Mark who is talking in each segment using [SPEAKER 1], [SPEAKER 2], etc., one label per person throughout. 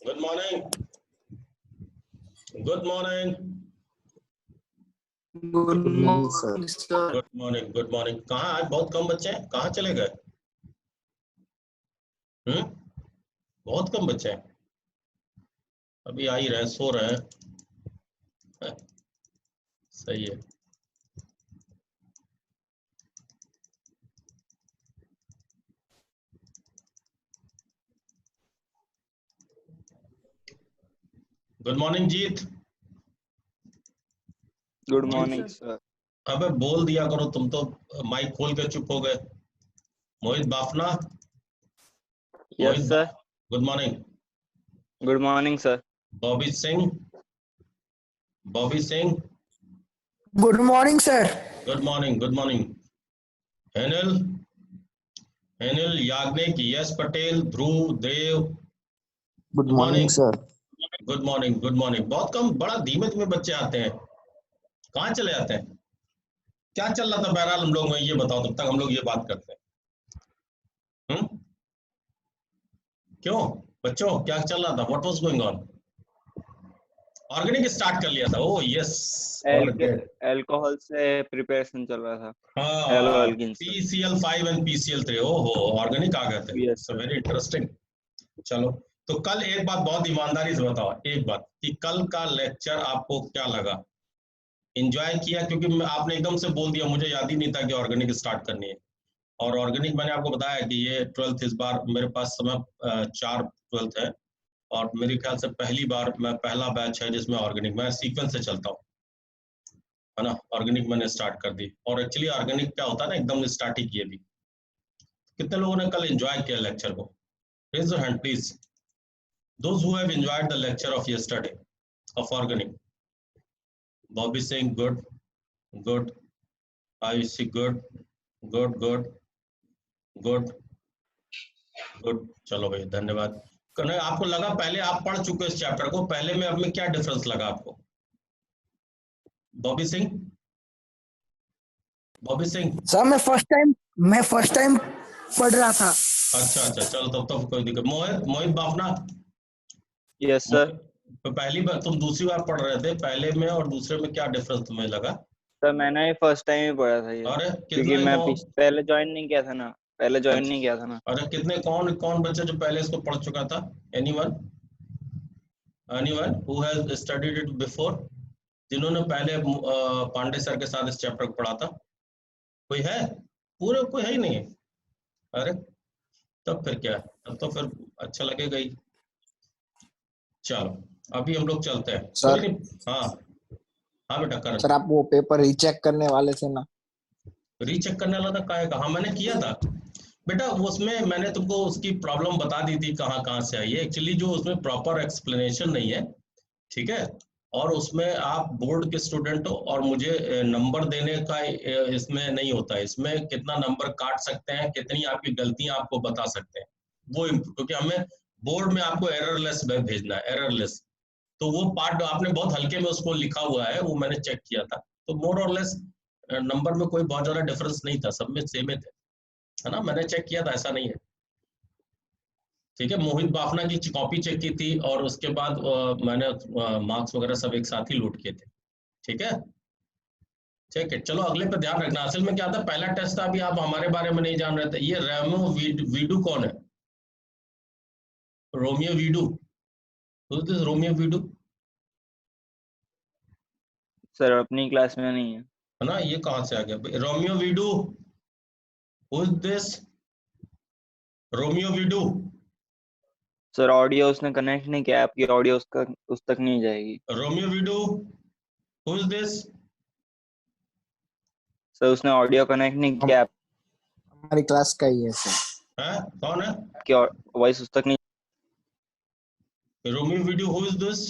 [SPEAKER 1] Good morning, good morning,
[SPEAKER 2] good morning sir.
[SPEAKER 1] Good morning, good morning. कहाँ आज बहुत कम बच्चे हैं, कहाँ चले गए? बहुत कम बच्चे हैं, अभी आ ही रहे हैं, सो रहे हैं। सही है। Good morning Jeet.
[SPEAKER 2] Good morning sir.
[SPEAKER 1] अबे बोल दिया करो, तुम तो माइक खोल के चुप हो गए। Mohit Bafna.
[SPEAKER 2] Yes sir.
[SPEAKER 1] Good morning.
[SPEAKER 2] Good morning sir.
[SPEAKER 1] Bobby Singh, Bobby Singh.
[SPEAKER 3] Good morning sir.
[SPEAKER 1] Good morning, good morning. Henil, Henil Yagnik, Yash Patel, Dhruv Dev.
[SPEAKER 3] Good morning sir.
[SPEAKER 1] Good morning, good morning. बहुत कम, बड़ा धीमे धीमे बच्चे आते हैं, कहाँ चले जाते हैं? क्या चल रहा था बहरहाल हम लोग में, ये बताओ, तब तक हम लोग ये बात करते हैं। क्यों बच्चों, क्या चल रहा था? What was going on? Organic start कर लिया था। ओह यस,
[SPEAKER 2] अल्कोहल से प्रिपरेशन चल रहा था।
[SPEAKER 1] हाँ, PCl5 एंड PCl3। ओहो, ऑर्गेनिक आ गए थे।
[SPEAKER 2] Yes
[SPEAKER 1] so very interesting. चलो, तो कल एक बात बहुत ईमानदारी से बताओ, एक बात, कि कल का लेक्चर आपको क्या लगा? एंजॉय किया? क्योंकि आपने एकदम से बोल दिया, मुझे याद ही नहीं था कि ऑर्गेनिक स्टार्ट करनी है। और ऑर्गेनिक मैंने आपको बताया कि ये 12th इस बार मेरे पास समय 4 12th है, और मेरे ख्याल से पहली बार मैं पहला बैच है जिसमें ऑर्गेनिक, मैं सीक्वेंस से चलता हूँ, है ना। ऑर्गेनिक मैंने स्टार्ट कर दी, और एक्चुअली ऑर्गेनिक क्या होता है ना, एकदम स्टार्ट ही किए भी। कितने लोगों ने कल एंजॉय किया लेक्चर को? Raise your hand please, those who have enjoyed the lecture of yesterday of organic. Bobby Singh, good good. Ayushi, good good good good good. चलो भाई, धन्यवाद। कन्हैया, आपको लगा, पहले आप पढ़ चुके इस चैप्टर को, पहले में अब में क्या डिफरेंस लगा आपको? बॉबी सिंह, बॉबी सिंह।
[SPEAKER 3] सर मैं फर्स्ट टाइम पढ़ रहा था।
[SPEAKER 1] अच्छा अच्छा, चलो तब तो कोई दिक्कत। मोहित, मोहित बाफना।
[SPEAKER 2] Yes sir.
[SPEAKER 1] तो पहली बार, तुम दूसरी बार पढ़ रहे थे, पहले में और दूसरे में क्या डिफरेंस तुम्हें लगा?
[SPEAKER 2] सर मैंने फर्स्ट टाइम ही पढ़ा था ये,
[SPEAKER 1] अरे
[SPEAKER 2] क्योंकि
[SPEAKER 1] कितने
[SPEAKER 2] मैं
[SPEAKER 1] कौन?
[SPEAKER 2] पहले ज्वाइन नहीं किया था ना।
[SPEAKER 1] अरे कितने, कौन कौन बच्चे जो पहले इसको पढ़ चुका था? Anyone, anyone who has studied it before? जिन्होंने पहले पांडे सर के साथ इस चैप्टर को पढ़ा था, कोई है? पूरे कोई है ही नहीं? अरे तब फिर क्या, तब तो फिर अच्छा लगेगा ही। चलो, अभी हम लोग चलते हैं। कोई
[SPEAKER 3] सर,
[SPEAKER 1] नहीं। हाँ हाँ बेटा, कर।
[SPEAKER 3] सर आप वो पेपर रीचेक करने वाले थे ना?
[SPEAKER 1] रीचेक करने वाला था, काहे का? हाँ मैंने किया था बेटा, उसमें मैंने तुमको उसकी प्रॉब्लम बता दी थी, कहाँ कहाँ से आई है। एक्चुअली जो उसमें प्रॉपर एक्सप्लेनेशन नहीं है, ठीक है। और उसमें आप बोर्ड के स्टूडेंट हो, और मुझे नंबर देने का इसमें नहीं होता है। इसमें कितना नंबर काट सकते हैं, कितनी आपकी गलतियां आपको बता सकते हैं, वो क्योंकि हमें बोर्ड में आपको एररलेस भेजना है, एररलेस। तो वो पार्ट आपने बहुत हल्के में उसको लिखा हुआ है, वो मैंने चेक किया था। तो मोर और लेस नंबर में कोई बहुत ज्यादा डिफरेंस नहीं था, सब में सेम ही थे, है ना। मैंने चेक किया था, ऐसा नहीं है, ठीक है। मोहित बाफना की कॉपी चेक की थी, और उसके बाद मैंने मार्क्स वगैरह सब एक साथ ही लूट किए थे, ठीक है। ठीक है, चलो अगले पे ध्यान रखना। असल में क्या था, पहला टेस्ट था, अभी आप हमारे बारे में नहीं जान रहे थे। ये रेमो वीडू कौन है? रोमियो वीडू, रोमियो वीडू,
[SPEAKER 2] सर अपनी क्लास में नहीं है।
[SPEAKER 1] है ना। ये कहाँ से आ गया Romeo Veedu? Who is this Romeo Veedu?
[SPEAKER 2] Sir audio उसने कनेक्ट नहीं किया, आपकी ऑडियो उस तक नहीं जाएगी।
[SPEAKER 1] Romeo Veedu, who is this?
[SPEAKER 2] Sir उसने ऑडियो कनेक्ट नहीं किया,
[SPEAKER 3] हमारी क्लास का ही है सर।
[SPEAKER 1] है कौन है
[SPEAKER 2] आपकी वॉइस उस तक नहीं।
[SPEAKER 1] Romeo Veedu? Who is this?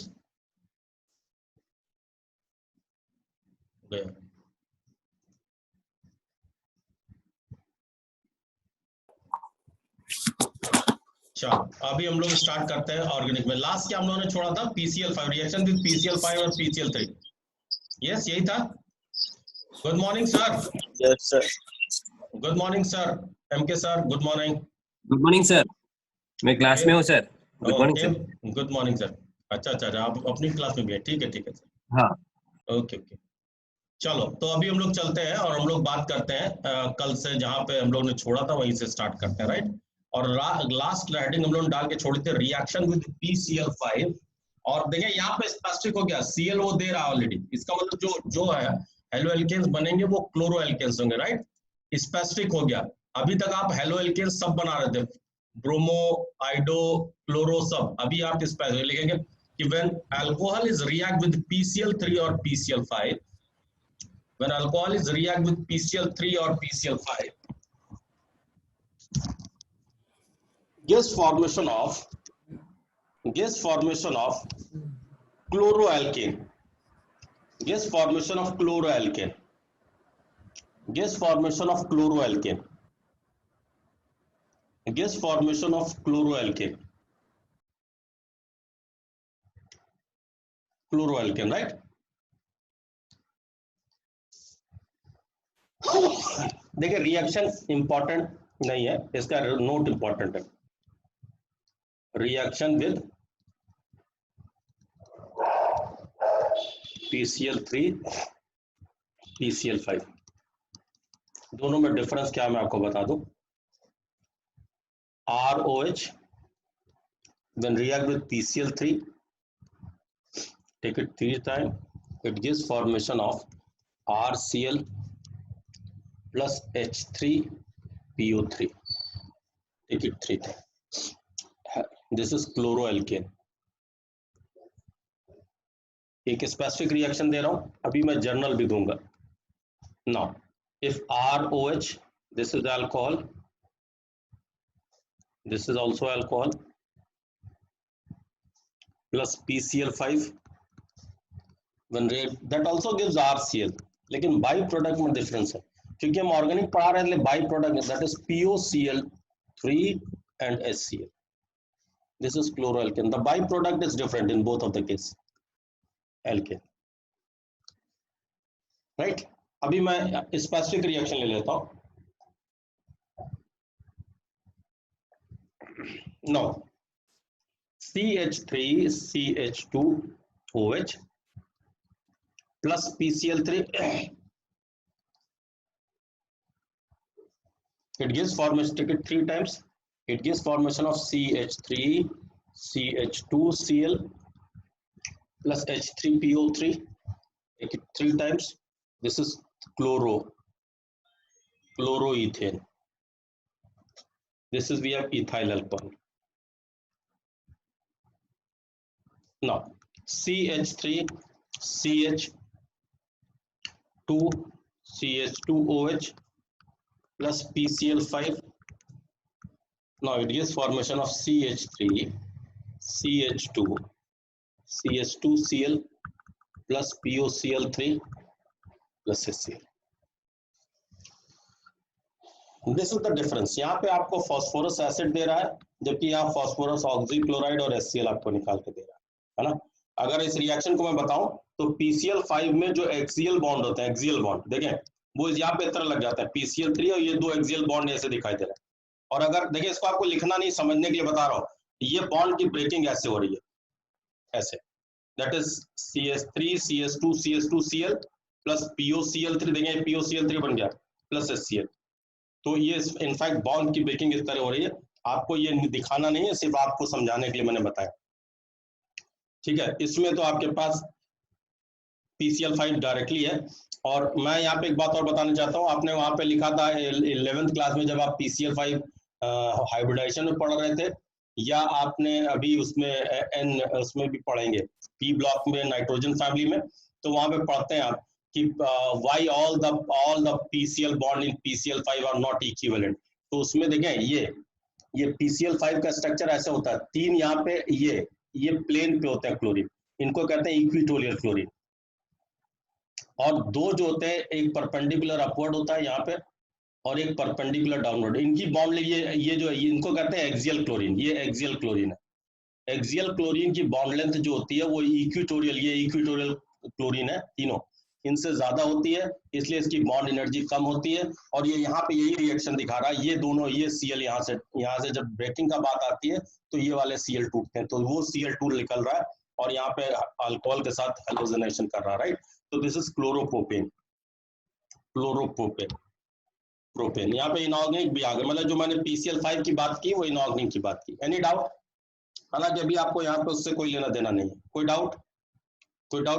[SPEAKER 1] चलो, अभी हम लोग स्टार्ट करते हैं ऑर्गेनिक में। लास्ट क्या हम लोगों ने छोड़ा था? PCl5, रिएक्शन विद PCl5 और PCl3। यस, यही था। Good morning sir.
[SPEAKER 2] Yes sir.
[SPEAKER 1] Good morning sir. MK sir, good morning.
[SPEAKER 4] Good morning sir, मैं क्लास में हूँ sir. Good morning sir.
[SPEAKER 1] Good morning sir. अच्छा, आप अपनी क्लास में भी है, ठीक है सर।
[SPEAKER 4] हाँ
[SPEAKER 1] ओके। चलो तो अभी हम लोग चलते हैं और हम लोग बात करते हैं कल से जहाँ पे हम लोग ने छोड़ा था वहीं से स्टार्ट करते हैं, राइट। और लास्ट हेडिंग हम लोग डाल के छोड़े थे रिएक्शन विद PCl5। और देखिए यहाँ पे स्पेसिफिक हो गया, Cl वो दे रहा है ऑलरेडी, इसका मतलब जो है हेलो एल्केन्स बनेंगे वो क्लोरो एल्केन्स होंगे, राइट। स्पेसिफिक हो गया। अभी तक आप हेलो एल्केन्स सब बना रहे थे, ब्रोमो, आइडो, क्लोरो सब। अभी आप स्पेसिफिक लिखेंगे कि when alcohol is react with PCl3 और PCl5, when alcohol is react with PCl3 or PCl5, gas formation of chloroalkane, gas formation of chloroalkane, gas formation of chloroalkane, gas formation of chloroalkane, chloroalkane, right। देखिए reaction important नहीं है, इसका note important है। Reaction with PCl3 PCl5, दोनों में difference क्या मैं आपको बता दूं। ROH when react with PCl3, take it 3 times, it gives formation of RCl plus H3PO3, take it 3 times, this is chloroalkane। एक स्पेसिफिक रिएक्शन दे रहा हूं, अभी मैं जर्नल भी दूंगा। Now if ROH, this is alcohol, this is also alcohol, plus PCl5 when react, that also gives RCl, लेकिन by product में difference है, क्योंकि हम ऑर्गेनिक पढ़ा रहे हैं, by product that is POCl3 and HCl, this is chloroalkane, the by product is different in both of the case, alkane, right। अभी मैं स्पेसिफिक रिएक्शन ले लेता हूं। No CH3CH2OH plus PCl3, it gives formation, take it 3 times, it gives formation of CH3 CH2Cl plus H3PO3, take it 3 times, this is chloroethane, this is we have ethyl alcohol। now CH3 CH2 CH2OH plus PCl5, now it gives formation of CH3 CH2 CH2Cl plus POCl3 plus HCl, this is the difference. यहाँ पे आपको phosphorus acid दे रहा है, जबकि यहाँ phosphorus oxychloride और HCl आपको निकाल के दे रहा है ना। अगर इस रिएक्शन को मैं बताऊं तो PCl5 में जो एक्सियल बॉन्ड होता है, एक्सियल बॉन्ड देखें वो यहाँ पे तरह लग जाता है PCl3 और ये 2 एक्सियल बॉन्ड ऐसे दिखाई दे रहा है। और अगर देखिए इसको आपको लिखना नहीं, समझने के लिए बता रहा हूँ, ये बॉन्ड की ब्रेकिंग ऐसे हो रही है, ऐसे, that is CH3 CH2 CH2Cl plus POCl3, देखें POCl3 बन गया प्लस HCl, तो ये इनफैक्ट बॉन्ड की ब्रेकिंग इस तरह हो रही है। आपको ये दिखाना नहीं है, सिर्फ आपको समझाने के लिए मैंने बताया, ठीक है। इसमें तो आपके पास PCl5 डायरेक्टली है। और मैं यहाँ पे एक बात और बताना चाहता हूँ, आपने वहां पे लिखा था 11th क्लास में जब आप PCl5 हाइब्रिडाइजेशन में पढ़ रहे थे, या आपने अभी उसमें उसमें भी पढ़ेंगे पी ब्लॉक में नाइट्रोजन फैमिली में, तो वहां पे पढ़ते हैं आप कि why all the PCl bond in PCl5 are not equivalent। तो उसमें देखें ये PCl5 का स्ट्रक्चर ऐसा होता है, 3 यहाँ पे ये प्लेन पे होते हैं क्लोरीन, इनको कहते हैं इक्विटोरियल क्लोरीन, और 2 जो होते हैं, एक परपेंडिकुलर अपवर्ड होता है यहाँ पे और एक परपेंडिकुलर डाउनवर्ड, इनकी बॉन्ड ये जो है इनको कहते हैं एक्सियल क्लोरीन, ये एक्सियल क्लोरीन है। एक्सियल क्लोरीन की बॉन्ड लेंथ जो होती है वो इक्विटोरियल, ये इक्विटोरियल क्लोरीन है तीनों, इनसे ज्यादा होती है, इसलिए इसकी बॉन्ड एनर्जी कम होती है। और ये यहाँ पे यही रिएक्शन दिखा रहा है, ये दोनों, ये Cl यहाँ से जब ब्रेकिंग का बात आती है तो ये वाले Cl टूटते हैं, तो वो Cl2 निकल रहा है और यहाँ पे अल्कोहल के साथ हेलोजनेशन कर रहा है, राइट। तो दिस इज क्लोरोप्रोपेन, प्रोपेन। यहाँ पे इनऑर्गेनिक भी आ गया, मतलब जो मैंने PCl5 की बात की वो इनऑर्गेनिक की बात की। Any doubt? हालांकि अभी आपको यहाँ पे उससे कोई लेना देना नहीं है। कोई डाउट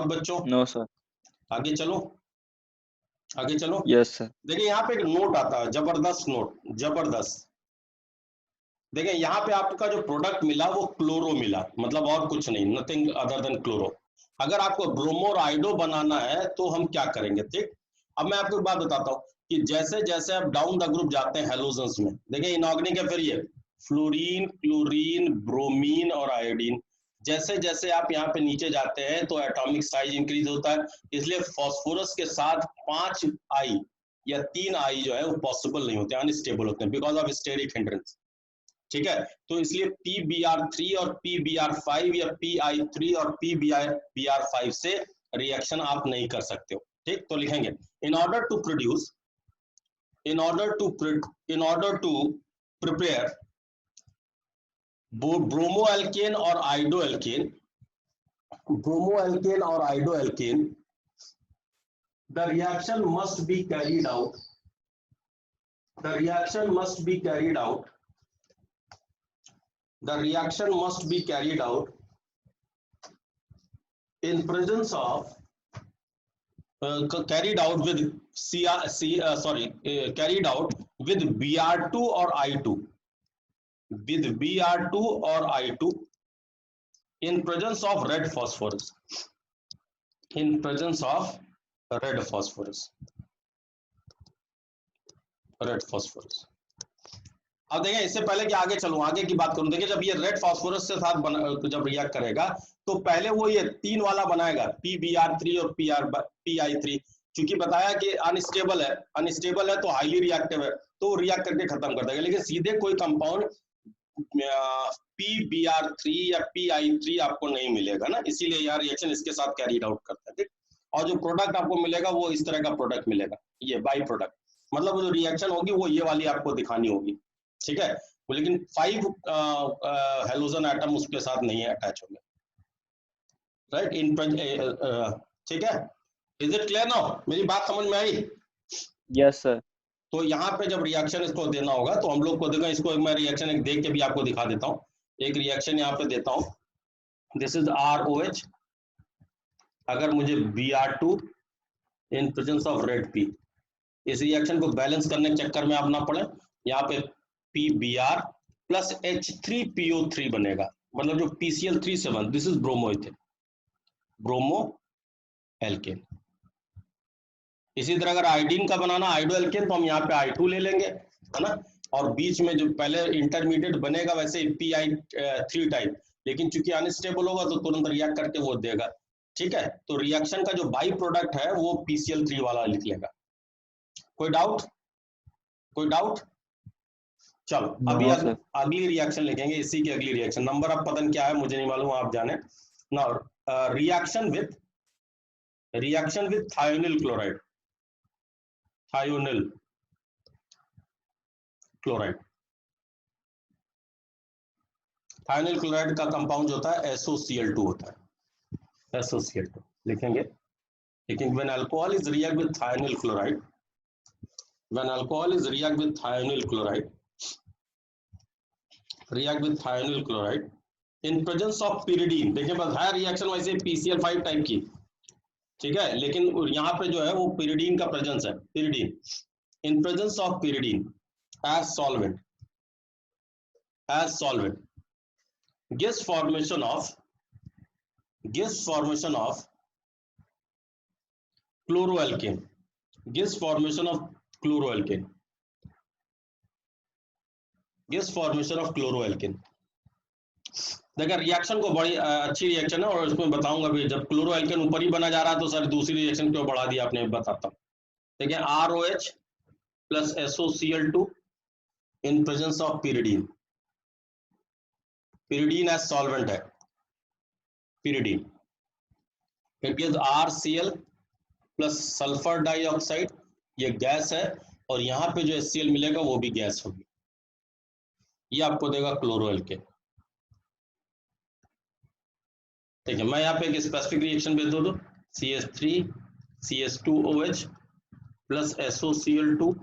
[SPEAKER 1] बच्चों?
[SPEAKER 2] No sir.
[SPEAKER 1] आगे चलो।
[SPEAKER 2] Yes sir.
[SPEAKER 1] देखिए यहाँ पे एक नोट आता है, जबरदस्त नोट, जबरदस्त। देखिए यहाँ पे आपका जो प्रोडक्ट मिला वो क्लोरो मिला, मतलब और कुछ नहीं, नथिंग अदर देन क्लोरो। अगर आपको ब्रोमो और आइडो बनाना है तो हम क्या करेंगे, ठीक। अब मैं आपको एक बात बताता हूँ कि जैसे जैसे आप डाउन द ग्रुप जाते हैं हेलोजेंस में, देखिए इनऑर्गेनिक है, फिर ये फ्लोरीन, क्लोरीन, ब्रोमीन और आयोडीन, जैसे जैसे आप यहाँ पे नीचे जाते हैं तो एटॉमिक साइज इंक्रीज होता है। इसलिए फास्फोरस के साथ 5 आई या 3 आई जो है वो पॉसिबल नहीं होते, अनस्टेबल होते हैं बिकॉज ऑफ स्टेरिक हिंड्रेंस, ठीक है। तो इसलिए PBr3 और PBr5 या PI3 और PBr5 से रिएक्शन आप नहीं कर सकते हो, ठीक। तो लिखेंगे in order to prepare ब्रोमोएल्केन और आइडोएल्केन, the reaction must be carried out in presence of carried out with Br2 or I2, in presence of red phosphorus, अब देखिए इससे पहले कि आगे चलूं, आगे की बात करूं, देखिए जब ये रेड फास्फोरस के साथ जब रिएक्ट करेगा तो पहले वो ये 3 वाला बनाएगा, PBr3 और PI3, क्योंकि बताया कि अनस्टेबल है तो हाईली रिएक्टिव है, तो रिएक्ट करके खत्म कर देगा। लेकिन सीधे कोई कंपाउंड PBr3 या PI3 आपको नहीं मिलेगा ना, इसीलिए यह रिएक्शन इसके साथ कैरीड आउट करता है, ठीक। और जो प्रोडक्ट आपको मिलेगा वो इस तरह का प्रोडक्ट मिलेगा, ये बाई प्रोडक्ट, मतलब जो रिएक्शन होगी वो ये वाली आपको दिखानी होगी, ठीक है। लेकिन 5 हेलोजन एटम उसके साथ नहीं है अटैच होंगे, राइट। ठीक है, इज इट क्लियर नाउ? मेरी बात समझ में आई?
[SPEAKER 2] Yes sir.
[SPEAKER 1] तो यहाँ पे जब रिएक्शन इसको देना होगा तो हम लोग को देखो, इसको मैं रिएक्शन एक देख के भी आपको दिखा देता हूँ। एक रिएक्शन यहाँ पे देता हूँ, दिस इज ROH। अगर मुझे Br2 in presence of red P, इस रिएक्शन को बैलेंस करने के चक्कर में आप ना पड़े, यहाँ पे PBr प्लस H3PO3 बनेगा, मतलब जो PCl3 से बन, दिस इज ब्रोमो एल्केन। इसी तरह अगर आयोडीन का बनाना, आइडो एल्केन, तो हम यहाँ पे I2 ले लेंगे, है ना। और बीच में जो पहले इंटरमीडिएट बनेगा वैसे PI3 टाइप, लेकिन चूंकि अनस्टेबल होगा तो तुरंत रिएक्ट करके वो देगा, ठीक है। तो रिएक्शन का जो बाई प्रोडक्ट है वो PCl3 वाला लिख लेगा। कोई डाउट? चलो अभी अगली रिएक्शन लिखेंगे, इसी की अगली रिएक्शन, नंबर ऑफ पता नहीं क्या है मुझे नहीं मालूम, आप जाने ना। Reaction with thionyl chloride, thionyl chloride का कंपाउंड जो होता है SOCl2 होता है, SOCl2 लिखेंगे। लेकिन when alcohol is react with thionyl chloride in presence of pyridine, देखिए बस है रिएक्शन वैसे PCl5 टाइप की, ठीक है, लेकिन यहाँ पे जो है वो pyridine का प्रेजेंस है, in presence of pyridine as solvent, gas formation of chloroalkane, देखिए रिएक्शन को बड़ी अच्छी रिएक्शन है, और इसमें बताऊंगा भी, जब क्लोरोएल्केन ऊपर ही बना जा रहा है तो सर दूसरी रिएक्शन क्यों बढ़ा दी आपने, बताता हूँ। देखिए ROH plus SOCl2 in presence of pyridine as solvent है, pyridine, it gives RCl plus sulphur dioxide, ये गैस है, और यहाँ पे जो HCl मिलेगा वो भी गैस होगी, ये आपको देगा क्लोरोएल्केन। ठीक है, मैं यहाँ पे एक स्पेसिफिक रिएक्शन भेज दो, CH3 CH2OH plus SOCl2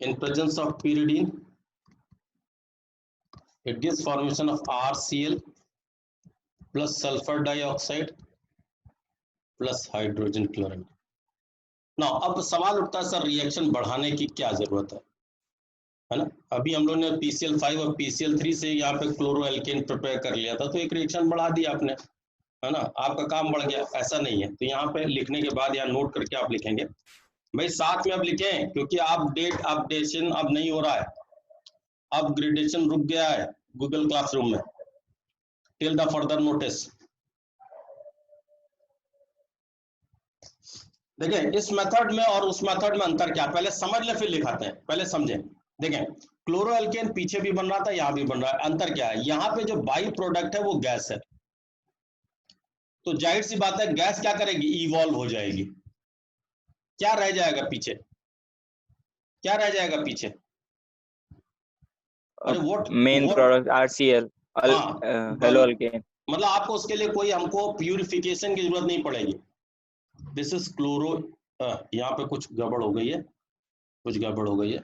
[SPEAKER 1] in presence of pyridine, it gives formation of RCl plus sulfur dioxide plus hydrogen chloride. Now अब सवाल उठता है सर रिएक्शन बढ़ाने की क्या जरूरत है ना? अभी हम लोग ने PCl5 और PCl3 से यहाँ पे क्लोरोएल्केन प्रिपेयर कर लिया था, तो एक रिएक्शन बढ़ा दिया आपने, है ना, आपका काम बढ़ गया। ऐसा नहीं है, तो यहाँ पे लिखने के बाद यहाँ नोट करके आप लिखेंगे भाई, साथ में अब लिखें, क्योंकि अपडेशन अब नहीं हो रहा है, अपग्रेडेशन रुक गया है गूगल क्लासरूम में टिल द फर्दर नोटिस। देखिए इस मेथड में और उस मेथड में अंतर क्या, पहले समझ ले फिर लिखाते हैं, पहले समझें। देखें क्लोरोएल्केन पीछे भी बन रहा था, यहाँ भी बन रहा है, अंतर क्या है, यहाँ पे जो बाई प्रोडक्ट है वो गैस है, तो जाहिर सी बात है गैस क्या करेगी, इवॉल्व हो जाएगी। क्या रह जाएगा पीछे, क्या रह जाएगा पीछे, अरे
[SPEAKER 2] main product RCl, hello alkane.
[SPEAKER 1] मतलब आपको उसके लिए कोई हमको प्यूरिफिकेशन की जरूरत नहीं पड़ेगी। दिस इज क्लोरो, यहाँ पे कुछ गड़बड़ हो गई है, कुछ गड़बड़ हो गई है,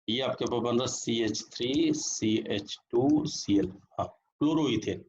[SPEAKER 1] ये आपके पास बन रहा CH3 CH2Cl, हाँ क्लोरोइथेन।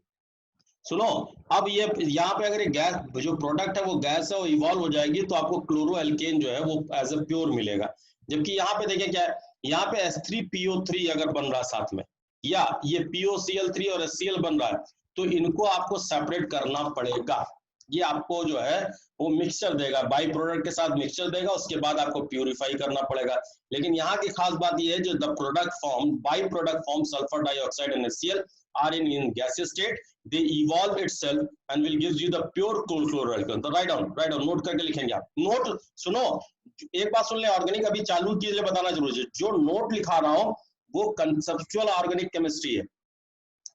[SPEAKER 1] सुनो अब ये यहाँ पे अगर गैस जो प्रोडक्ट है वो गैस है, वो इवॉल्व हो जाएगी, तो आपको क्लोरोएल्केन जो है वो एज ए प्योर मिलेगा। जबकि यहाँ पे देखिए क्या है, यहाँ पे H3PO3 अगर बन रहा है साथ में, या ये POCl3 और HCl बन रहा है, तो इनको आपको सेपरेट करना पड़ेगा। ये आपको जो है वो मिक्सचर देगा, बाई प्रोडक्ट के साथ मिक्सचर देगा, उसके बाद आपको प्यूरिफाई करना पड़ेगा। लेकिन यहाँ की खास बात ये है, जो the product form by product form sulphur dioxide and HCl are in gaseous state, they evolve itself and will gives you the pure chloroalkane. तो write down नोट करके लिखेंगे आप। नोट सुनो, एक बात सुन ले, ऑर्गेनिक अभी चालू कीजिए, बताना जरूरी है, जो नोट लिखा रहा हूं वो कंसेप्चुअल ऑर्गेनिक केमिस्ट्री है,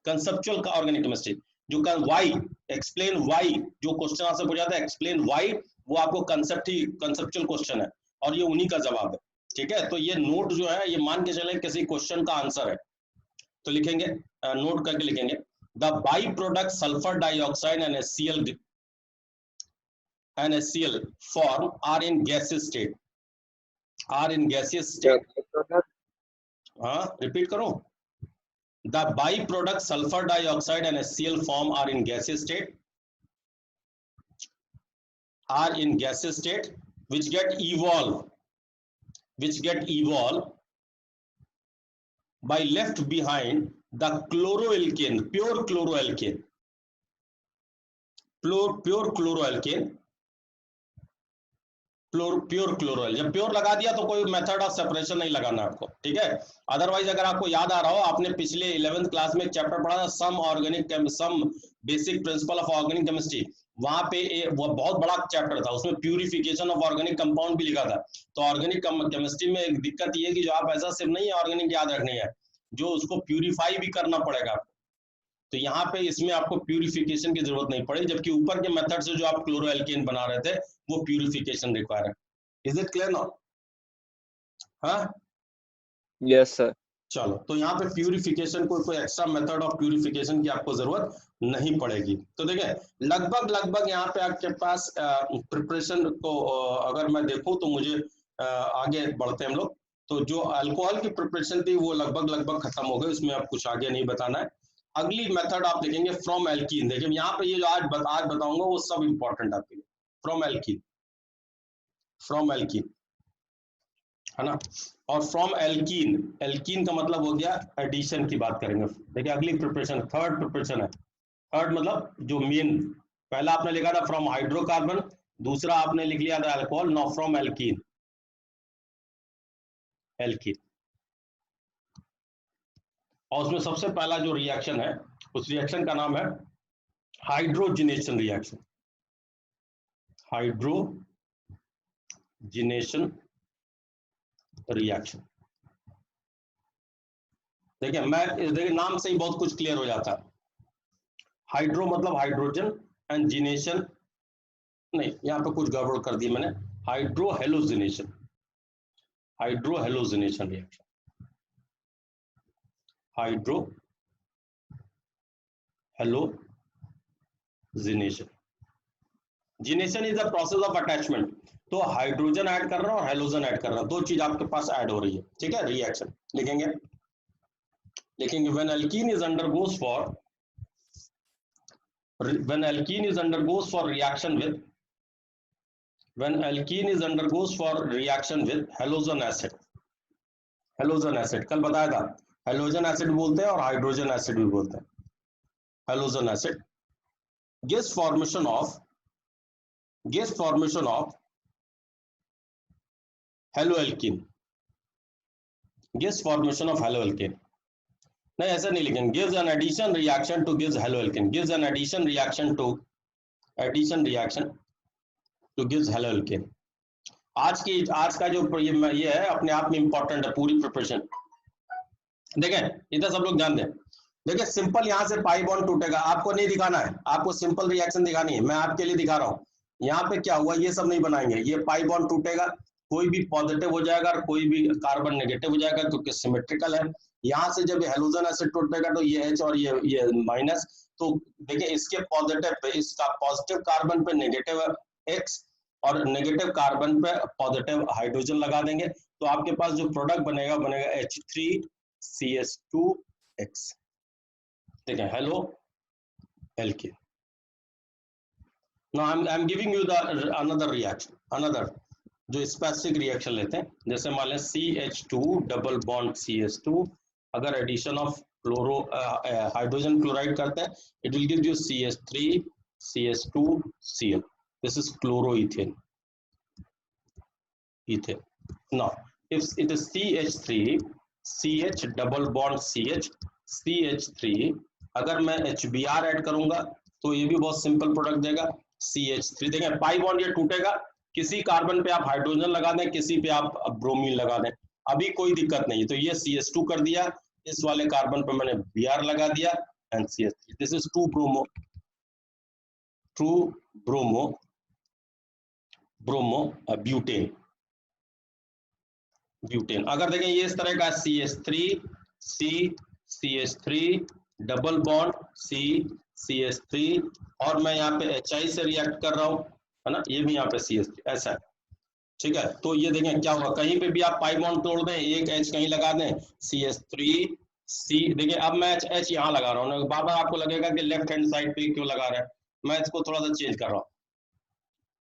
[SPEAKER 1] कंसेप्चुअल ऑर्गेनिक केमिस्ट्री। जो व्हाई, एक्सप्लेन व्हाई, जो क्वेश्चन आपसे पूछा था एक्सप्लेन व्हाई, वो आपको कंसेप्चुअल क्वेश्चन है, और ये उन्हीं का जवाब है। ठीक है, तो ये नोट जो है ये मान के चले किसी क्वेश्चन का आंसर है, तो लिखेंगे, नोट करके लिखेंगे, the byproduct sulphur dioxide and HCl form are in gaseous state, are in gaseous state. हाँ रिपीट करो, the byproduct sulphur dioxide and HCl form are in gaseous state, are in gaseous state which get evolved by left behind the chloroalkane, pure chloroalkane, pure क्लोरोल। जब pure लगा दिया तो कोई method of separation नहीं लगाना आपको, ठीक है। अदरवाइज अगर आपको याद आ रहा हो, आपने पिछले 11th क्लास में एक चैप्टर पढ़ा था, some basic principle of organic chemistry, वहां पे वो बहुत बड़ा चैप्टर था, उसमें प्यूरिफिकेशन ऑफ ऑर्गेनिक कंपाउंड भी लिखा था। तो ऑर्गेनिक केमिस्ट्री में एक दिक्कत ये है कि जो आप ऐसा सिर्फ नहीं है ऑर्गेनिक याद रखनी है, जो उसको प्यूरिफाई भी करना पड़ेगा आपको। तो यहाँ पे इसमें आपको प्यूरिफिकेशन की जरूरत नहीं पड़ी, जबकि ऊपर के मेथड से जो आप क्लोरोएल्केन बना रहे थे वो प्यूरिफिकेशन रिक्वायर है। Is it clear now? हाँ
[SPEAKER 2] यस सर।
[SPEAKER 1] चलो, तो यहाँ पे प्यूरिफिकेशन कोई एक्स्ट्रा मेथड ऑफ प्यूरिफिकेशन की आपको जरूरत नहीं पड़ेगी। तो देखिए लगभग यहाँ पे आपके पास प्रिपरेशन को अगर मैं देखूं तो मुझे आगे बढ़ते हैं हम लोग। तो जो अल्कोहल की प्रिपरेशन थी वो लगभग खत्म हो गई, उसमें आप कुछ आगे नहीं बताना है। अगली मेथड आप देखेंगे फ्रॉम एल्कीन। देखिए यहाँ पे ये जो आज बताऊंगा वो सब इंपॉर्टेंट आपके लिए। फ्रॉम एल्कीन है ना, और फ्रॉम एल्कीन का मतलब हो गया एडिशन की बात करेंगे। देखिए अगली प्रिपरेशन थर्ड प्रिपरेशन है। थर्ड मतलब जो मेन, पहला आपने लिखा था फ्रॉम हाइड्रोकार्बन, दूसरा आपने लिख लिया था अल्कोहल, नाउ फ्रॉम एल्कीन। और उसमें सबसे पहला जो रिएक्शन है उस रिएक्शन का नाम है हाइड्रोजिनेशन रिएक्शन। Hydrogenation reaction. देखिए देखिए नाम से ही बहुत कुछ क्लियर हो जाता है। हाइड्रो मतलब हाइड्रोजन एंड जिनेशन, नहीं यहाँ पे कुछ गड़बड़ कर दी मैंने, hydro halogenation, hydro halogenation reaction, hydro halogenation. जिनेशन is the process of attachment, तो हाइड्रोजन ऐड कर रहा हूं और हेलोजन ऐड कर रहा हूं, दो चीज आपके पास ऐड हो रही है, ठीक है। रिएक्शन लिखेंगे, when alkene is undergoes for, when alkene is undergoes for reaction with, when alkene is undergoes for reaction with halogen acid, halogen acid कल बताया था, हेलोजन एसिड बोलते हैं और हाइड्रोजन एसिड भी बोलते हैं। Halogen acid gives formation of haloalkene, gives formation of haloalkene, नहीं ऐसा नहीं लिखेंगे, gives an addition reaction to gives haloalkene, gives an addition reaction to gives haloalkene. आज का जो ये है अपने आप में इंपॉर्टेंट है, पूरी प्रिपरेशन। देखें इधर सब लोग ध्यान दें, देखिए सिंपल यहाँ से पाई बॉन्ड टूटेगा, आपको नहीं दिखाना है, आपको सिंपल रिएक्शन दिखानी है, मैं आपके लिए दिखा रहा हूँ। यहाँ पे क्या हुआ ये सब नहीं बनाएंगे, ये पाई बॉन्ड टूटेगा, कोई भी पॉजिटिव हो जाएगा और कोई भी कार्बन नेगेटिव हो जाएगा क्योंकि सिमेट्रिकल है। यहाँ से जब हेलोजन एसिड टूटेगा तो ये H और ये माइनस, तो देखिए इसके पॉजिटिव पे, इसका पॉजिटिव कार्बन पे नेगेटिव X और नेगेटिव कार्बन पे पॉजिटिव हाइड्रोजन लगा देंगे, तो आपके पास जो प्रोडक्ट बनेगा H3CH2X। देखिए hello alkene. Now I'm giving you the another reaction, another जो स्पेसिफिक रिएक्शन लेते हैं, जैसे मान लें CH2 डबल बॉन्ड CH2, अगर addition of chloro hydrogen chloride करते हैं, it will give you CH3 CH2 Cl, this is chloroethane, ethane. Now if it is CH3 CH double bond CH CH3, अगर मैं HBr ऐड करूंगा तो ये भी बहुत सिंपल प्रोडक्ट देगा CH3। देखें पाई बॉन्ड ये टूटेगा, किसी कार्बन पे आप हाइड्रोजन लगा दें, किसी पे आप ब्रोमीन लगा दें, अभी कोई दिक्कत नहीं। तो ये CH2 कर दिया, इस वाले कार्बन पे मैंने Br लगा दिया and CH3, this is 2 bromo butane. अगर देखें ये इस तरह का CH3 डबल बॉन्ड CH3 और मैं यहाँ पे HI से रिएक्ट कर रहा हूँ, है ना, ये भी यहाँ पे CH3 ऐसा है, ठीक है। तो ये देखें क्या होगा, कहीं पे भी आप पाई बॉन्ड तोड़ दें, एक H कहीं लगा दें, CH3 देखिए अब मैं H यहाँ लगा रहा हूँ, बार बार आपको लगेगा कि लेफ्ट हैंड साइड पे क्यों लगा रहा है, मैं इसको थोड़ा सा चेंज कर रहा हूँ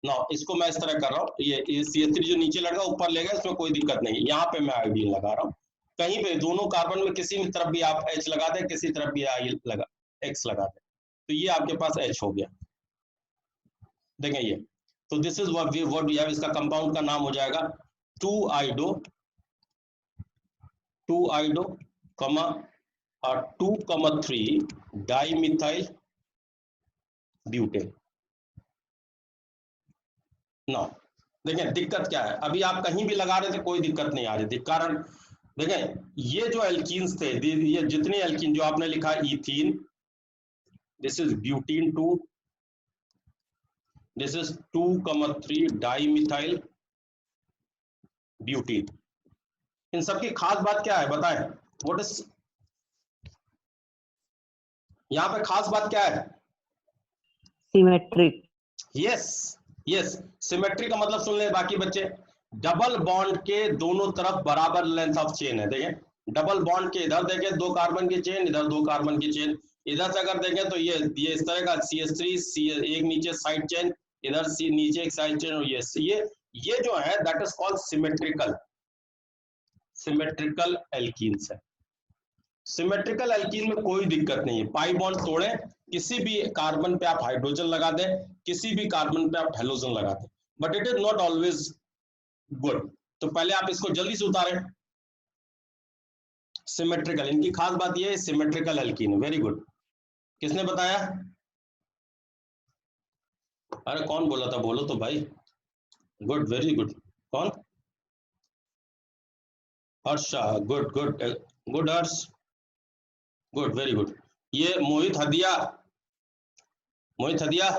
[SPEAKER 1] ना, इसको मैं इस तरह कर रहा हूँ, ये CH3 जो नीचे लगा ऊपर ले गया, इसमें कोई दिक्कत नहीं है। यहाँ पे मैं आयोडीन लगा रहा हूँ, कहीं पे दोनों कार्बन में किसी भी तरफ भी आप H लगा दें, किसी तरफ भी X लगा दें, तो ये आपके पास H हो गया। देखें ये, तो this is what we have, इसका कंपाउंड का नाम हो जाएगा 2-आइडो, 2,3 डाइमिथाइल ब्यूटेन। ना देखें दिक्कत क्या है, अभी आप कहीं भी लगा रहे थे कोई दिक्कत नहीं आ रही थी, कारण देखें ये जो एल्कीन्स थे, ये जितने एल्कीन जो आपने लिखा ethene, this is butene 2, this is 2,3 dimethyl butene. इन सबकी खास बात क्या है बताएं, व्हाट इज यहाँ पे खास बात क्या है?
[SPEAKER 4] सिमेट्रिक।
[SPEAKER 1] यस सिमेट्री का मतलब सुन ले बाकी बच्चे, डबल बॉन्ड के दोनों तरफ बराबर लेंथ ऑफ चेन है। देखें डबल बॉन्ड के इधर देखें 2 कार्बन की चेन, इधर 2 कार्बन की चेन, इधर से अगर देखें तो ये इस तरह का CH3 एक नीचे साइड चेन, इधर नीचे एक साइड चेन, और ये जो है that is called symmetrical alkenes है। सिमेट्रिकल एल्कीन में कोई दिक्कत नहीं है, पाई बॉन्ड तोड़ें, किसी भी कार्बन पे आप हाइड्रोजन लगा दें, किसी भी कार्बन पे आप हेलोजन लगा दें, but it is not always good. तो पहले आप इसको जल्दी से उतारें। सिमेट्रिकल, इनकी खास बात यह है सिमेट्रिकल एल्कीन, वेरी गुड। किसने बताया? अरे कौन बोला था, बोलो तो भाई। Good, very good. कौन? Harsha, good Harsh. Good, very good. ये मोहित हदिया, मोहित हदिया,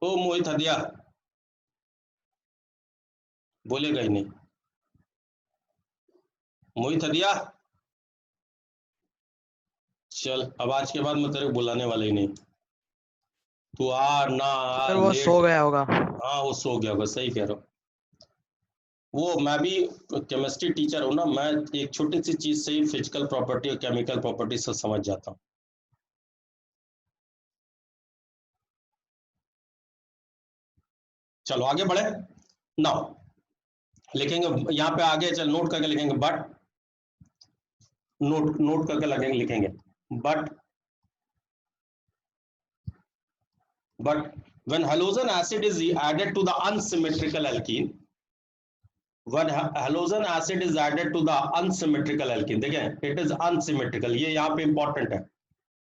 [SPEAKER 1] ओ मोहित हदिया बोलेगा ही नहीं। मोहित हदिया, चल अब आज के बाद मैं तेरे को बुलाने वाला ही नहीं। तू आ ना आ,
[SPEAKER 4] सर वो
[SPEAKER 1] लेट।
[SPEAKER 4] सो गया होगा।
[SPEAKER 1] हाँ वो सो गया होगा, सही कह रहा हूँ। वो मैं भी केमिस्ट्री टीचर हूँ ना, मैं एक छोटी सी चीज से ही फिजिकल प्रॉपर्टी और केमिकल प्रॉपर्टी से समझ जाता हूँ। चलो आगे बढ़े। नाउ लिखेंगे यहाँ पे आगे, चल नोट करके लिखेंगे, बट नोट करके लगेंगे, लिखेंगे but when halogen acid is added to the unsymmetrical alkene, when halogen acid is added to the unsymmetrical alkene, देखें it is unsymmetrical, ये यहाँ पे इंपॉर्टेंट है,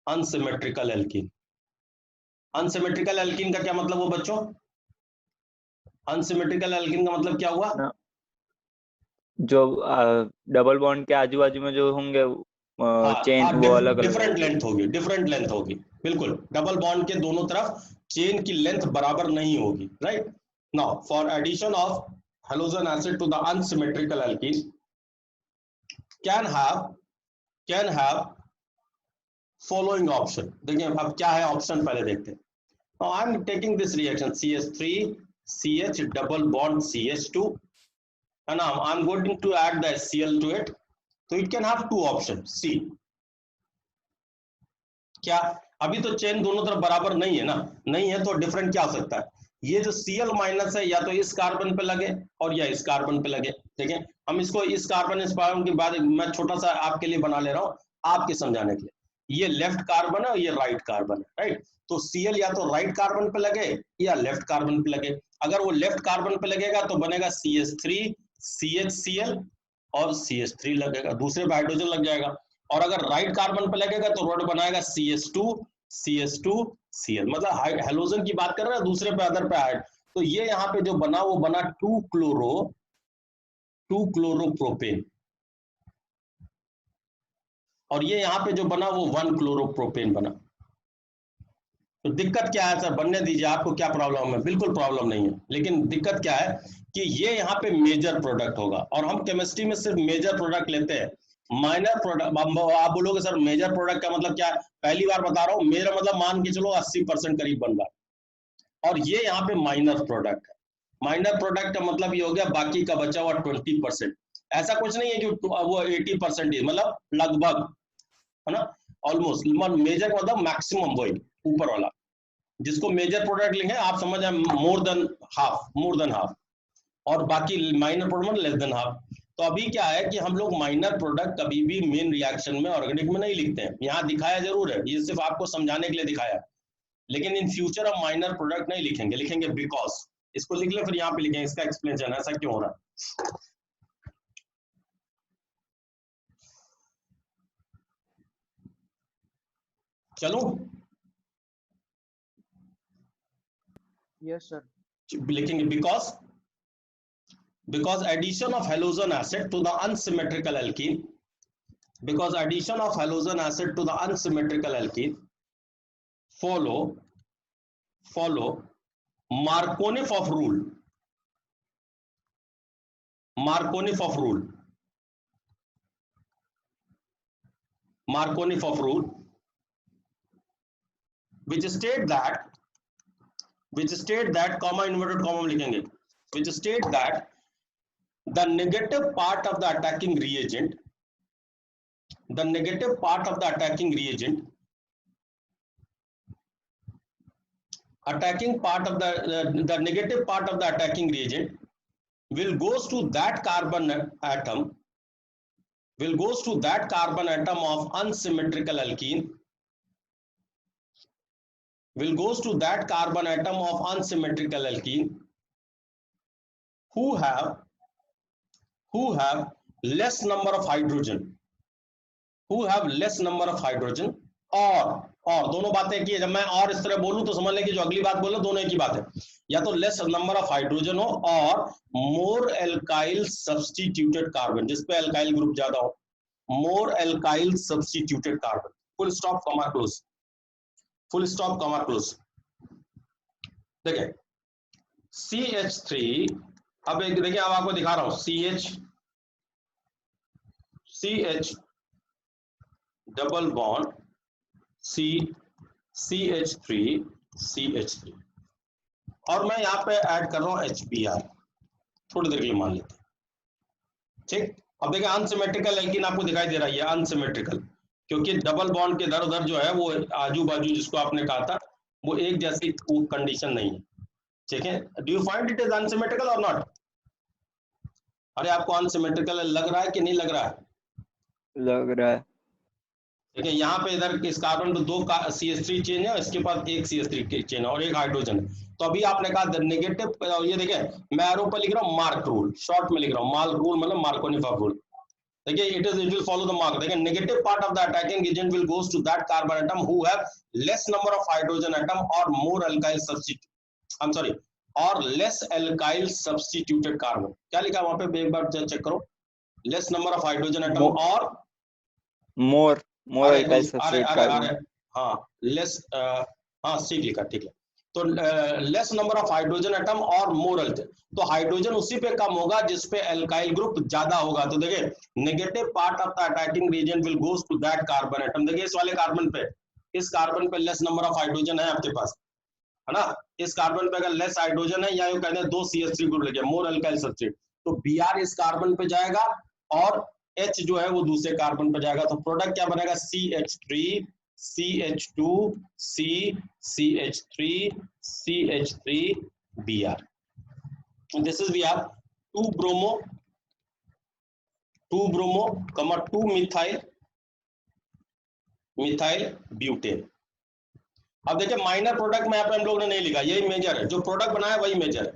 [SPEAKER 1] unsymmetrical alkene। unsymmetrical alkene का क्या मतलब हुआ बच्चों? unsymmetrical alkene का मतलब क्या हुआ?
[SPEAKER 2] जो डबल बॉन्ड के आजू बाजू में जो होंगे चेन वो अलग अलग
[SPEAKER 1] डिफरेंट लेंथ होगी, डिफरेंट लेंथ होगी, बिल्कुल। डबल बॉन्ड के दोनों तरफ चेन की लेंथ बराबर नहीं होगी, right. Now for addition of halogen acid to the unsymmetrical alkene can have following option। देखिए अब क्या है ऑप्शन, पहले देखते हैं। Now I am taking this reaction CH3 CH double bond CH2 and now I am going to add the HCl to it, so it can have two options। C क्या अभी तो चेन दोनों तरफ बराबर नहीं है ना, नहीं है तो डिफरेंट क्या हो सकता है? ये जो Cl माइनस है या तो इस कार्बन पे लगे और या इस कार्बन पे लगे। देखें हम इसको इस कार्बन के बाद मैं छोटा सा आपके लिए बना ले रहा हूं आपके समझाने के लिए। ये लेफ्ट कार्बन है और ये राइट कार्बन है, राइट। तो Cl या तो राइट कार्बन पे लगे या लेफ्ट कार्बन पे लगे। अगर वो लेफ्ट कार्बन पे लगेगा तो बनेगा CH3 CHCl और CH3 लगेगा, दूसरे पे हाइड्रोजन लग जाएगा। और अगर राइट कार्बन पे लगेगा तो रोड बनाएगा CH2 CH2Cl, मतलब हेलोजन की बात कर रहे हैं, दूसरे पे अदर पे ऐड। तो ये यहाँ पे जो बना वो बना 2 क्लोरोप्रोपेन, और ये यहाँ पे जो बना वो 1 क्लोरोप्रोपेन बना। तो दिक्कत क्या है सर? बनने दीजिए, आपको क्या प्रॉब्लम है? बिल्कुल प्रॉब्लम नहीं है, लेकिन दिक्कत क्या है कि ये यहाँ पे मेजर प्रोडक्ट होगा, और हम केमिस्ट्री में सिर्फ मेजर प्रोडक्ट लेते हैं, माइनर प्रोडक्ट। आप बोलोगे सर मेजर प्रोडक्ट का मतलब क्या है? पहली बार बता रहा हूँ, मेरा मतलब मान के चलो 80% करीब बन रहा है, और ये यहाँ पे माइनर प्रोडक्ट है। माइनर प्रोडक्ट का मतलब ये हो गया बाकी का बचा हुआ 20%। ऐसा कुछ नहीं है कि वो 80% मतलब लगभग, है ना, ऑलमोस्ट। मेजर का मतलब मैक्सिमम, वही ऊपर वाला जिसको मेजर प्रोडक्ट लिखे आप समझ आए, मोर देन हाफ, और बाकी minor product less than half. तो अभी क्या है कि हम लोग माइनर प्रोडक्ट कभी भी मेन रिएक्शन में ऑर्गेनिक में नहीं लिखते हैं। यहाँ दिखाया जरूर है, ये सिर्फ आपको समझाने के लिए दिखाया है, लेकिन इन फ्यूचर हम माइनर प्रोडक्ट नहीं लिखेंगे, लिखेंगे बिकॉज। इसको लिख ले, फिर यहाँ पे लिखेंगे इसका एक्सप्लेनेशन, ऐसा क्यों हो रहा है। चलो
[SPEAKER 4] यस सर।
[SPEAKER 1] लिखेंगे because addition of halogen acid to the unsymmetrical alkene, because addition of halogen acid to the unsymmetrical alkene follow Markovnikov of rule, which state that comma inverted comma लिखेंगे, which state that the negative part of the attacking reagent, the negative part of the attacking reagent will goes to that carbon atom of unsymmetrical alkene, who have less number of hydrogen, और दोनों बातें की है। जब मैं और इस तरह बोलूं तो समझ लें कि जो अगली बात बोलो दोनों एक ही बात है, या तो लेस नंबर ऑफ हाइड्रोजन हो और मोर एल्काइल सब्स्टिट्यूटेड कार्बन, जिसपे एल्काइल ग्रुप ज्यादा हो, more alkyl substituted carbon. Full stop, comma close. Full stop, comma close. देखिए CH3, अब एक देखिए, अब आपको दिखा रहा हूं, CH डबल बॉन्ड CH3 और मैं यहाँ पे ऐड कर रहा हूं HBr, थोड़ी देर के लिए मान लेते हैं, ठीक। अब देखिए अनसिमेट्रिकल एल्कीन आपको दिखाई दे रहा है, ये अनसिमेट्रिकल, क्योंकि डबल बॉन्ड के इधर उधर जो है वो आजू बाजू जिसको आपने कहा था वो एक जैसी कंडीशन नहीं है, ठीक है। Do you find it is unsymmetrical और नॉट? अरे आपको अनसिमेट्रिकल लग रहा है कि नहीं लग रहा है?
[SPEAKER 2] लग रहा है।
[SPEAKER 1] देखिए यहाँ पे इधर इस कार्बन पे 2 CH3 चेन है, इसके पास एक CH3 चेन है और एक हाइड्रोजन है। तो अभी आपने कहा नेगेटिव, ये देखिए मैं एरो पर लिख रहा हूँ मार्क रूल, शॉर्ट में लिख रहा हूँ मार्क रूल, मतलब मार्कोनिफ रूल। देखिए it will follow the Mark. देखिए negative part of the attacking agent will goes to that carbon atom who have less number of hydrogen atom और more alkyl substitute, I am sorry, और less alkyl substituted carbon. क्या लिखा वहां पे, एक बार check करो, less number of hydrogen atom और
[SPEAKER 2] मोर अल्काइल
[SPEAKER 1] अरे
[SPEAKER 2] सब्स्टिट्यूटेड
[SPEAKER 1] अरे
[SPEAKER 2] कार्बन।
[SPEAKER 1] अरे हाँ लेस, हाँ ठीक लिखा, ठीक है। तो less number of hydrogen atom और मोर अल्काइल, तो हाइड्रोजन उसी पे कम होगा जिसपे अल्काइल ग्रुप ज्यादा होगा। तो देखिए negative part of the attacking reason will goes to that carbon atom. देखिए इस वाले कार्बन पे, इस कार्बन पे लेस नंबर ऑफ हाइड्रोजन है आपके पास, है ना। इस कार्बन पे अगर लेस हाइड्रोजन है, या ये कहते हैं 2 CH3 ग्रुप लेके मोर अल्काइल सब्स्टिट्यूट, तो Br इस कार्बन पे जाएगा और H जो है वो दूसरे कार्बन पे जाएगा। तो प्रोडक्ट क्या बनेगा, CH3 CH2 C CH3 CH3 Br। This is Br, 2 bromo 2 methyl butane. अब देखिए माइनर प्रोडक्ट में यहाँ पे हम लोग ने नहीं लिखा, यही मेजर है, जो प्रोडक्ट बनाया वही मेजर है,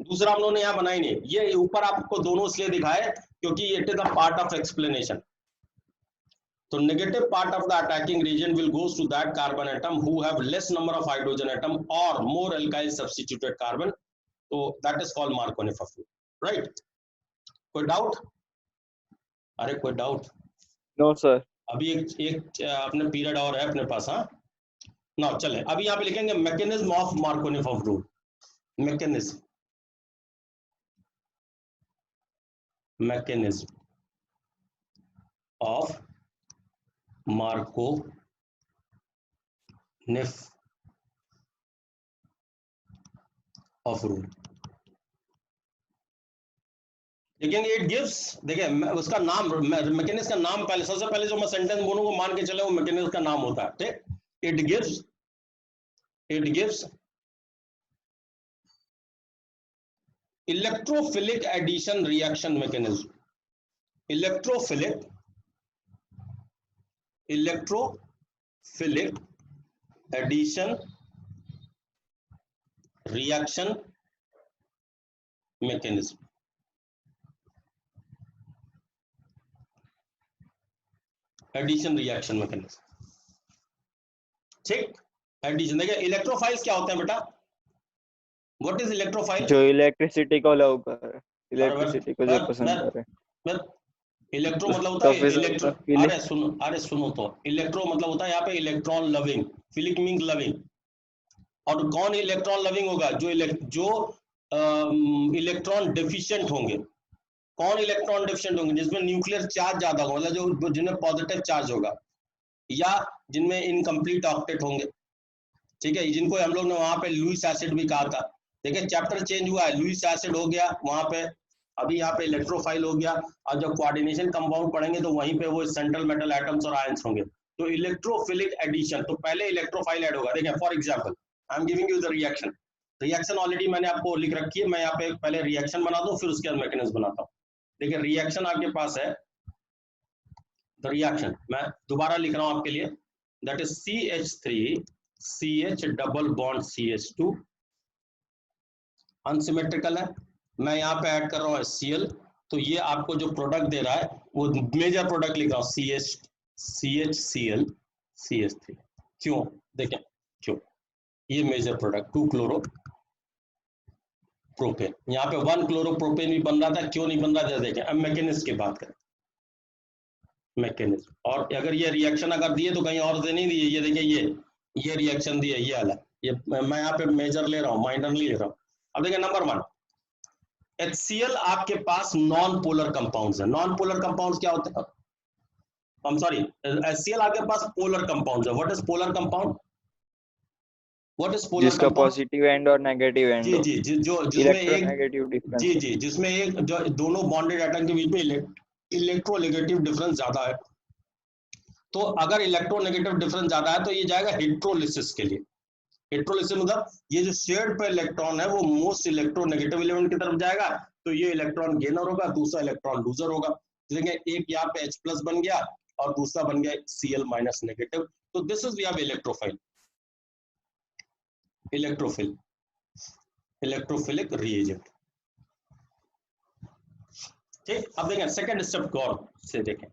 [SPEAKER 1] दूसरा हम लोग ने यहाँ बनाई नहीं। ये ऊपर आपको दोनों इसलिए दिखाए क्योंकि it is a part of explanation. तो negative part of the attacking reason will goes to that carbon atom who have less number of hydrogen atom और मोर अल्काइल सब्स्टिट्यूटेड कार्बन, तो that is called Markovnikov fruit, right. कोई doubt? अरे कोई doubt?
[SPEAKER 2] No sir.
[SPEAKER 1] अभी एक अपने period और है अपने पास, हाँ ना, चले अभी यहाँ पे लिखेंगे mechanism of Markovnikov fruit. Mechanism of Markovnikov fruit. लेकिन इट गिव्स, देखिए उसका नाम, मैकेनिज्म का नाम पहले, सबसे पहले जो मैं सेंटेंस बोलूंगा मान के चले वो मैकेनिज्म का नाम होता है, ठीक। It gives electrophilic addition reaction mechanism. Electrophilic addition reaction mechanism. Addition reaction mechanism, ठीक। एडिशन, देखिए इलेक्ट्रोफाइल्स क्या होते हैं बेटा? What is electrophile?
[SPEAKER 2] जो इलेक्ट्रिसिटी को लव कर, इलेक्ट्रिसिटी को जो पसंद करे।
[SPEAKER 1] इलेक्ट्रो मतलब होता है इलेक्ट्रो, अरे सुनो तो, इलेक्ट्रो मतलब होता है यहाँ पे electron loving, philic means loving. और कौन इलेक्ट्रॉन लविंग होगा? जो इलेक्ट्रॉन डेफिशिएंट होंगे। कौन इलेक्ट्रॉन डेफिशिएंट होंगे? जिसमें न्यूक्लियर चार्ज ज्यादा होगा, मतलब जो जिनमें पॉजिटिव चार्ज होगा, या जिनमें इनकम्प्लीट ऑक्टेट होंगे, ठीक है, जिनको हम लोग ने वहां पे लुईस एसिड भी कहा था। देखिए चैप्टर चेंज हुआ है, लुईस एसिड हो गया वहां पे, अभी यहाँ पे इलेक्ट्रोफाइल हो गया, और जब कोऑर्डिनेशन कंपाउंड पढ़ेंगे तो वहीं पे वो सेंट्रल मेटल एटम्स और आयंस होंगे। तो इलेक्ट्रोफिलिक एडिशन, तो पहले इलेक्ट्रोफाइल ऐड होगा। देखिए for example I am giving you the reaction already मैंने आपको लिख रखी है, मैं यहाँ पे पहले रिएक्शन बना दूं फिर उसके बाद मैकेनिज्म बनाता हूँ। देखिए रिएक्शन आपके पास है, द रिएक्शन मैं दोबारा लिख रहा हूँ आपके लिए, that is CH3 CH double bond CH2, unsymmetrical है। मैं यहाँ पे ऐड कर रहा हूँ HCl, तो ये आपको जो प्रोडक्ट दे रहा है वो मेजर प्रोडक्ट लिख रहा हूँ, CHCl CH3। क्यों? देखें क्यों, ये मेजर प्रोडक्ट 2 क्लोरो प्रोपेन, यहाँ पे 1 क्लोरो प्रोपेन भी बन रहा था, क्यों नहीं बन रहा था? देखें अब मैकेनिज्म की बात करें। मैकेनिज्म। और अगर ये रिएक्शन अगर दिए तो कहीं और से नहीं दिए, ये देखिए ये रिएक्शन दिए, ये वाला, ये मैं यहाँ पे मेजर ले रहा हूँ, माइनर नहीं ले रहा हूँ। अब देखिए नंबर 1, HCl आपके पास नॉन पोलर कंपाउंड्स है। नॉन पोलर कंपाउंड्स क्या होते हैं? I'm sorry, HCl आपके पास पोलर कंपाउंड्स है। What is polar compound? What is polar
[SPEAKER 2] जिसका
[SPEAKER 1] कंपाउंड?
[SPEAKER 2] पॉजिटिव एंड और नेगेटिव एंड
[SPEAKER 1] जी
[SPEAKER 2] हो,
[SPEAKER 1] जी जी, जो जिसमें
[SPEAKER 2] इलेक्ट्रोनेगेटिव डिफरेंस।
[SPEAKER 1] जी जिसमें एक जो दोनों बॉन्डेड एटम के बीच में इलेक्ट्रोनेगेटिव डिफरेंस ज्यादा है। तो अगर इलेक्ट्रोनेगेटिव डिफरेंस ज्यादा है तो ये जाएगा हेट्रोलिसिस के लिए। हेट्रोलिसिस मतलब ये जो शेयर्ड पे इलेक्ट्रॉन है वो मोस्ट इलेक्ट्रोनेगेटिव एलिमेंट की तरफ जाएगा, तो ये इलेक्ट्रॉन गेनर होगा, दूसरा इलेक्ट्रॉन लूजर होगा। देखिए एक यहाँ पे H+ बन गया और दूसरा बन गया Cl- नेगेटिव। तो this is we have electrophilic reagent. ठीक, अब देखें सेकंड स्टेप गौर से देखें।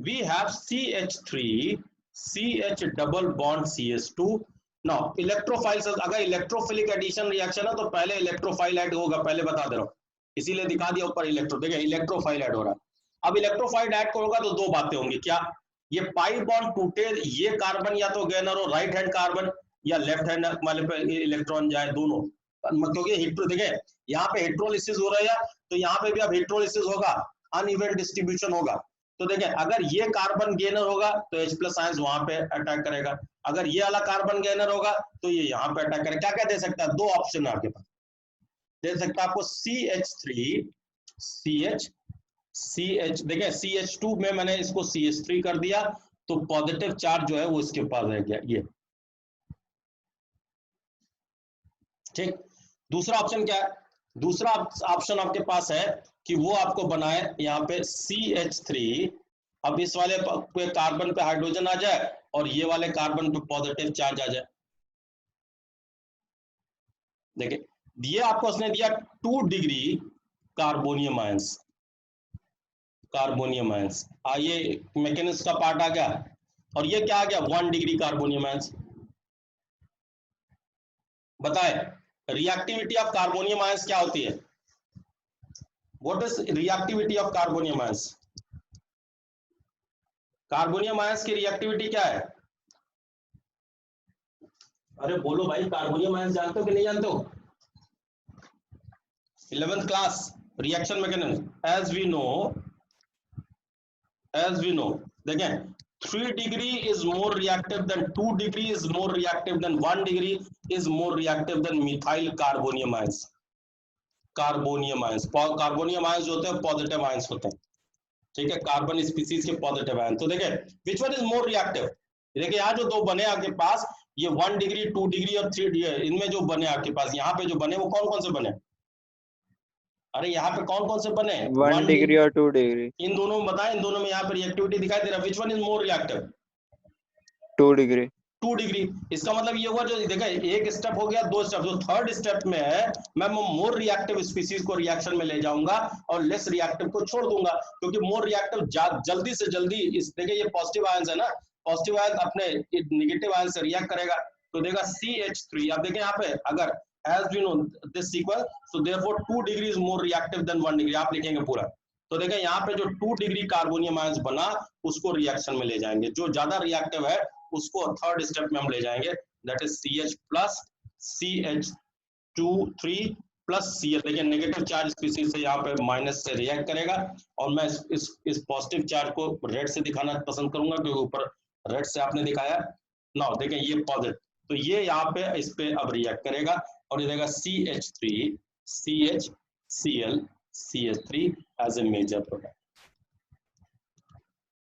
[SPEAKER 1] We have CH3 CH double bond CH2। Now electrophile, अगर इलेक्ट्रोफिलिक एडिशन रिएक्शन है तो पहले इलेक्ट्रोफाइल ऐड होगा, पहले बता दे रहा हूं, इसीलिए दिखा दिया ऊपर इलेक्ट्रो। देखिए इलेक्ट्रोफाइल ऐड हो रहा है। अब इलेक्ट्रोफाइल ऐड होगा तो दो बातें होंगी। क्या? ये पाई बॉन्ड टूटे, ये कार्बन या तो गेनर हो राइट हैंड कार्बन या लेफ्ट हैंड वाले पे इलेक्ट्रॉन जाए, दोनों। क्योंकि हिट्रो देखिए यहाँ पे हेट्रोलिसिस हो रहा है तो यहाँ पे भी अब हेट्रोलिसिस होगा, अनइवन डिस्ट्रीब्यूशन होगा। तो देखें अगर ये कार्बन गेनर होगा तो H+ आयंस वहां पे अटैक करेगा, अगर ये वाला कार्बन गेनर होगा तो ये यहाँ पे अटैक करेगा। क्या क्या दे सकता है? दो ऑप्शन है आपके पास, दे सकता है आपको CH3 CH देखिए CH2 में मैंने इसको CH3 कर दिया तो पॉजिटिव चार्ज जो है वो इसके पास रह गया, ये। ठीक, दूसरा ऑप्शन क्या है? दूसरा ऑप्शन आपके पास है कि वो आपको बनाए यहाँ पे CH3, अब इस वाले पे कार्बन पे हाइड्रोजन आ जाए और ये वाले कार्बन पे पॉजिटिव चार्ज आ जाए। देखिए ये आपको उसने दिया 2 डिग्री कार्बोनियम आयंस, ये मैकेनिज्म का पार्ट आ गया। और ये क्या आ गया? 1 डिग्री कार्बोनियम आयंस। बताए रिएक्टिविटी ऑफ कार्बोनियम आयंस क्या होती है? What is reactivity of carbonium ions? Carbonium ions की रिएक्टिविटी क्या है? अरे बोलो भाई, कार्बोनियम आयंस जानते हो कि नहीं जानते हो? 11th class reaction mechanism. As we know देखें 3 degree is more reactive than 2 degree is more reactive than 1 degree is more reactive than methyl carbonium ions। Carbonium ions जो होते हैं पॉजिटिव आयंस होते हैं, ठीक है, कार्बन स्पीसीज के positive ion. तो देखिए which one is more reactive? देखिए यहाँ जो दो बने आपके पास, ये 1 डिग्री 2 डिग्री और 3 डिग्री, इनमें जो बने आपके पास यहाँ पे जो बने वो कौन कौन से बने? अरे यहाँ पे कौन कौन से बने?
[SPEAKER 2] 1 डिग्री और 2 डिग्री।
[SPEAKER 1] इन दोनों में बताएं, इन दोनों में यहाँ पे रिएक्टिविटी दिखाई दे रहा है, which one is more reactive?
[SPEAKER 2] 2 degree.
[SPEAKER 1] 2 degree. इसका मतलब ये हुआ, जो देखा एक स्टेप हो गया, 2 स्टेप, जो थर्ड स्टेप में है मैं मोर रिएक्टिव स्पीसीज को रिएक्शन में ले जाऊंगा और लेस रिएक्टिव को छोड़ दूंगा, क्योंकि मोर रिएक्टिव जल्दी से जल्दी देखिए ये पॉजिटिव आयंस है ना, पॉजिटिव आयंस अपने नेगेटिव आयंस से रिएक्ट करेगा। तो देगा CH3, अब देखें यहाँ पे अगर as we know this sequence, so therefore 2 degree is more reactive than 1 degree, आप लिखेंगे पूरा। तो देखें यहाँ पे जो 2 डिग्री कार्बोनियम आयंस बना उसको रिएक्शन में ले जाएंगे, जो ज्यादा रिएक्टिव है उसको थर्ड स्टेप में हम ले जाएंगे, that is CH plus CH2 plus Cl। देखिए नेगेटिव चार्ज स्पीसीज से यहाँ पे माइनस से रिएक्ट करेगा, और मैं इस पॉजिटिव चार्ज को रेड से दिखाना पसंद करूंगा क्योंकि ऊपर रेड से आपने दिखाया। नाउ देखें ये पॉजिटिव, तो ये यहाँ पे इस पे अब रिएक्ट करेगा और ये देगा CH3 CHCl CH3 as a major product.